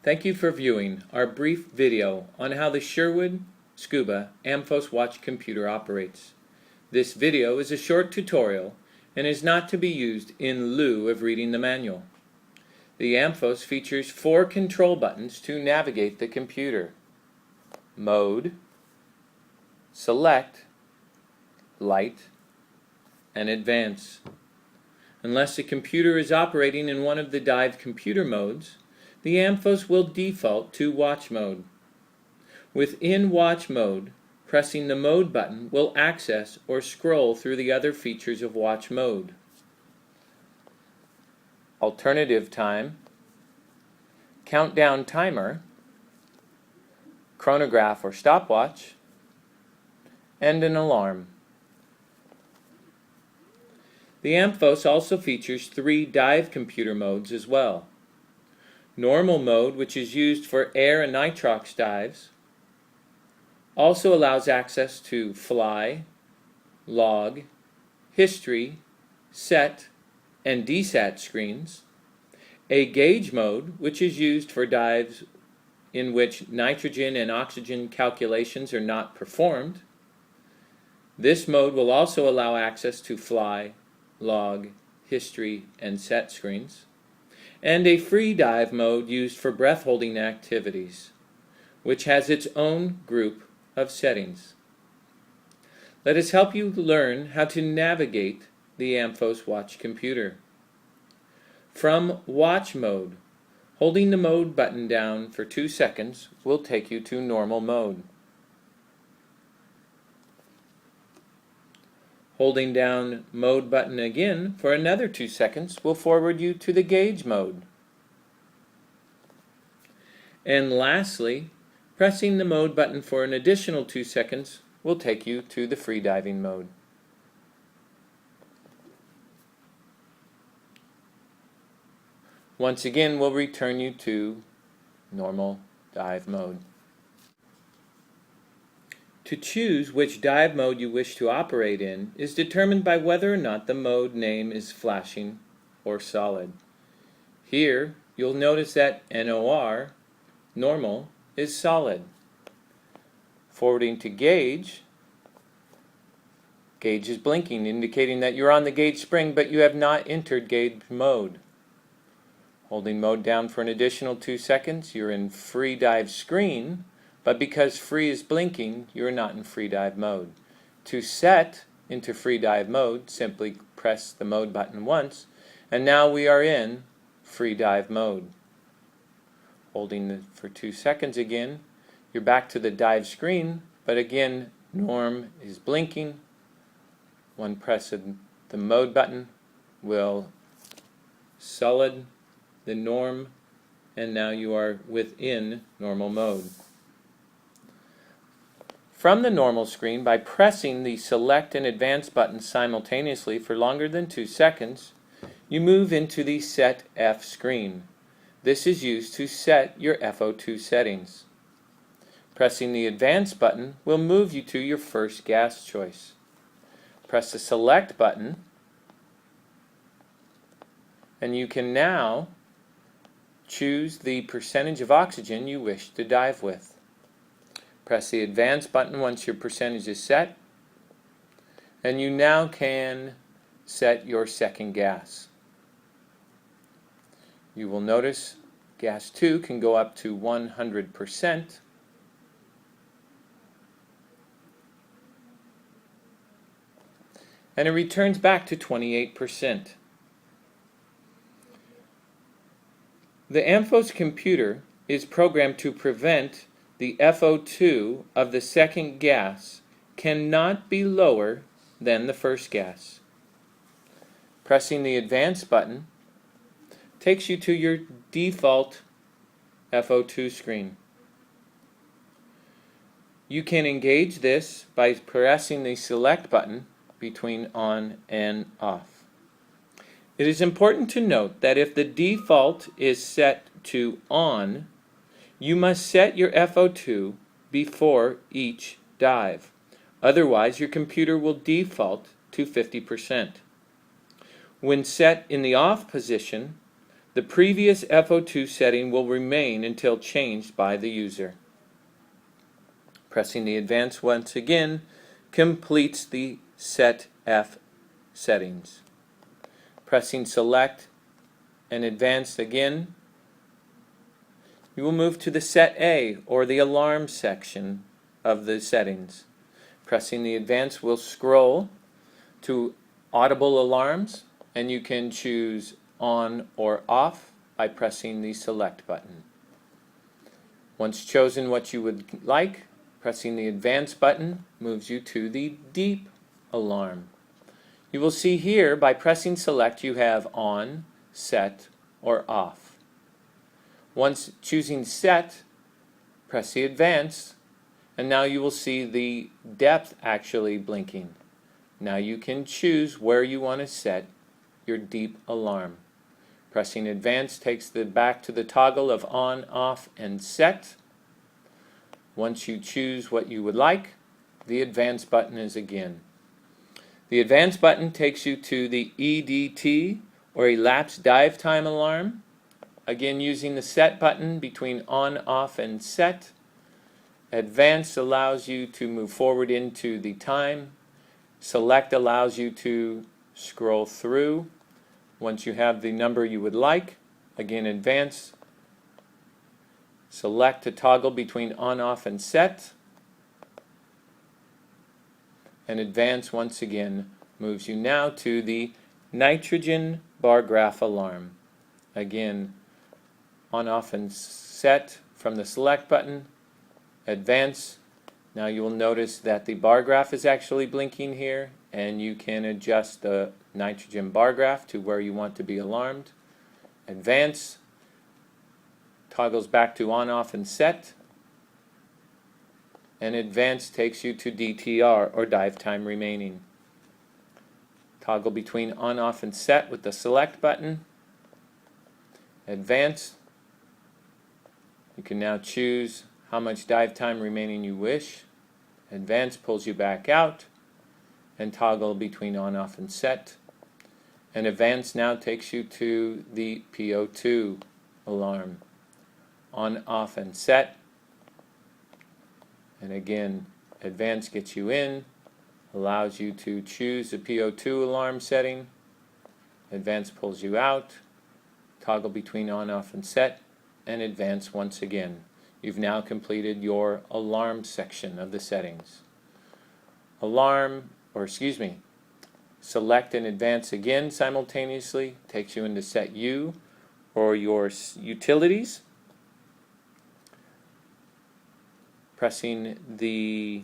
Thank you for viewing our brief video on how the Sherwood Scuba Amphos watch computer operates. This video is a short tutorial and is not to be used in lieu of reading the manual. The Amphos features 4 control buttons to navigate the computer: Mode, Select, Light, and Advance. Unless the computer is operating in one of the dive computer modes, the Amphos will default to watch mode. Within watch mode, pressing the mode button will access or scroll through the other features of watch mode: alternative time, countdown timer, chronograph or stopwatch, and an alarm. The Amphos also features 3 dive computer modes as well. Normal mode, which is used for air and nitrox dives, also allows access to fly, log, history, set, and desat screens. A gauge mode, which is used for dives in which nitrogen and oxygen calculations are not performed. This mode will also allow access to fly, log, history, and set screens. And a free dive mode used for breath holding activities, which has its own group of settings. Let us help you learn how to navigate the Amphos watch computer. From watch mode, holding the mode button down for 2 seconds will take you to normal mode. Holding down mode button again for another 2 seconds will forward you to the gauge mode. And lastly, pressing the mode button for an additional 2 seconds will take you to the free diving mode. Once again, we'll return you to normal dive mode. To choose which dive mode you wish to operate in is determined by whether or not the mode name is flashing or solid. Here, you'll notice that NOR, normal, is solid. Forwarding to gauge, gauge is blinking, indicating that you're on the gauge spring, but you have not entered gauge mode. Holding mode down for an additional 2 seconds, you're in free dive screen, but because free is blinking, you're not in free dive mode. To set into free dive mode, simply press the mode button once, and now we are in free dive mode. Holding for 2 seconds again, you're back to the dive screen, but again, norm is blinking. One press of the mode button will solid the norm, and now you are within normal mode. From the normal screen, by pressing the select and advance buttons simultaneously for longer than 2 seconds, you move into the set F screen. This is used to set your FO2 settings. Pressing the advance button will move you to your first gas choice. Press the select button, and you can now choose the percentage of oxygen you wish to dive with. Press the advance button once your percentage is set, and you now can set your second gas. You will notice gas 2 can go up to 100%. And it returns back to 28%. The Amphos computer is programmed to prevent the FO2 of the second gas cannot be lower than the first gas. Pressing the advance button takes you to your default FO2 screen. You can engage this by pressing the select button between on and off. It is important to note that if the default is set to on, you must set your FO2 before each dive. Otherwise, your computer will default to 50%. When set in the off position, The previous FO2 setting will remain until changed by the user. Pressing the advance once again completes the Set F settings. Pressing select and advance again, you will move to the Set A, or the alarm section of the settings. Pressing the advance will scroll to audible alarms, and you can choose on or off by pressing the select button. Once chosen what you would like, pressing the advance button moves you to the deep alarm. You will see here by pressing select you have on, set, or off. Once choosing set, press the advance, and now you will see the depth actually blinking. Now you can choose where you want to set your deep alarm. Pressing advance takes the back to the toggle of on, off, and set. Once you choose what you would like, the advance button is again. The advance button takes you to the EDT, or elapsed dive time alarm. Again, using the set button between on, off, and set. Advance allows you to move forward into the time. Select allows you to scroll through. Once you have the number you would like, again advance. Select to toggle between on, off, and set. And advance once again moves you now to the nitrogen bar graph alarm. Again, on, off, and set from the select button. Advance. Now you will notice that the bar graph is actually blinking here, and you can adjust the nitrogen bar graph to where you want to be alarmed. Advance toggles back to on, off, and set. And advance takes you to DTR, or dive time remaining. Toggle between on, off, and set with the select button. Advance. You can now choose how much dive time remaining you wish. Advance pulls you back out, and toggle between on, off, and set. And advance now takes you to the PO2 alarm. On, off, and set. And again, advance gets you in, allows you to choose the PO2 alarm setting. Advance pulls you out, toggle between on, off, and set, and advance once again. You've now completed your alarm section of the settings. Select and advance again simultaneously takes you into Set U, or your utilities. Pressing the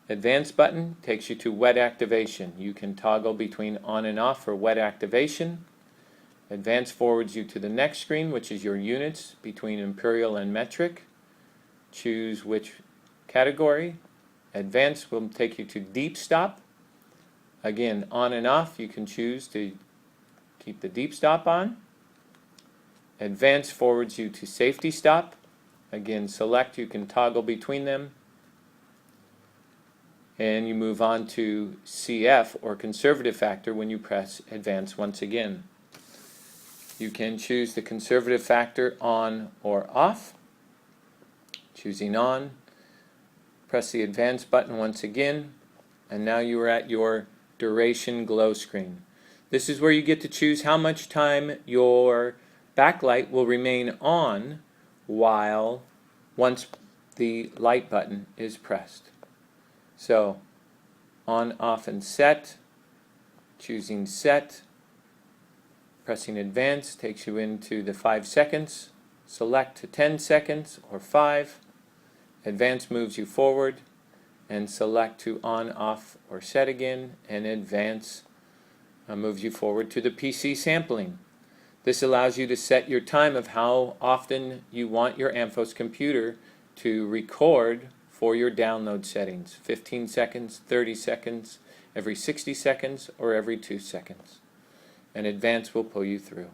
advance button takes you to wet activation. You can toggle between on and off for wet activation. Advance forwards you to the next screen, which is your units between imperial and metric. Choose which category. Advance will take you to deep stop. Again, on and off, you can choose to keep the deep stop on. Advance forwards you to safety stop. Again, select, you can toggle between them. And you move on to CF, or conservative factor, when you press advance once again. You can choose the conservative factor on or off. Choosing on, press the advance button once again, and now you are at your duration glow screen. This is where you get to choose how much time your backlight will remain on once the light button is pressed. So, on, off, and set. Choosing set. Pressing advance takes you into the 5 seconds. Select to 10 seconds or 5. Advance moves you forward, and select to on, off, or set again, and advance moves you forward to the PC sampling. This allows you to set your time of how often you want your Amphos computer to record for your download settings. 15 seconds, 30 seconds, every 60 seconds, or every 2 seconds. And advance will pull you through.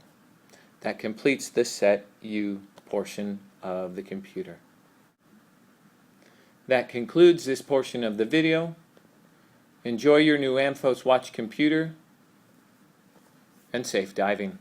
That completes the Set U portion of the computer. That concludes this portion of the video. Enjoy your new Amphos Watch computer, and safe diving.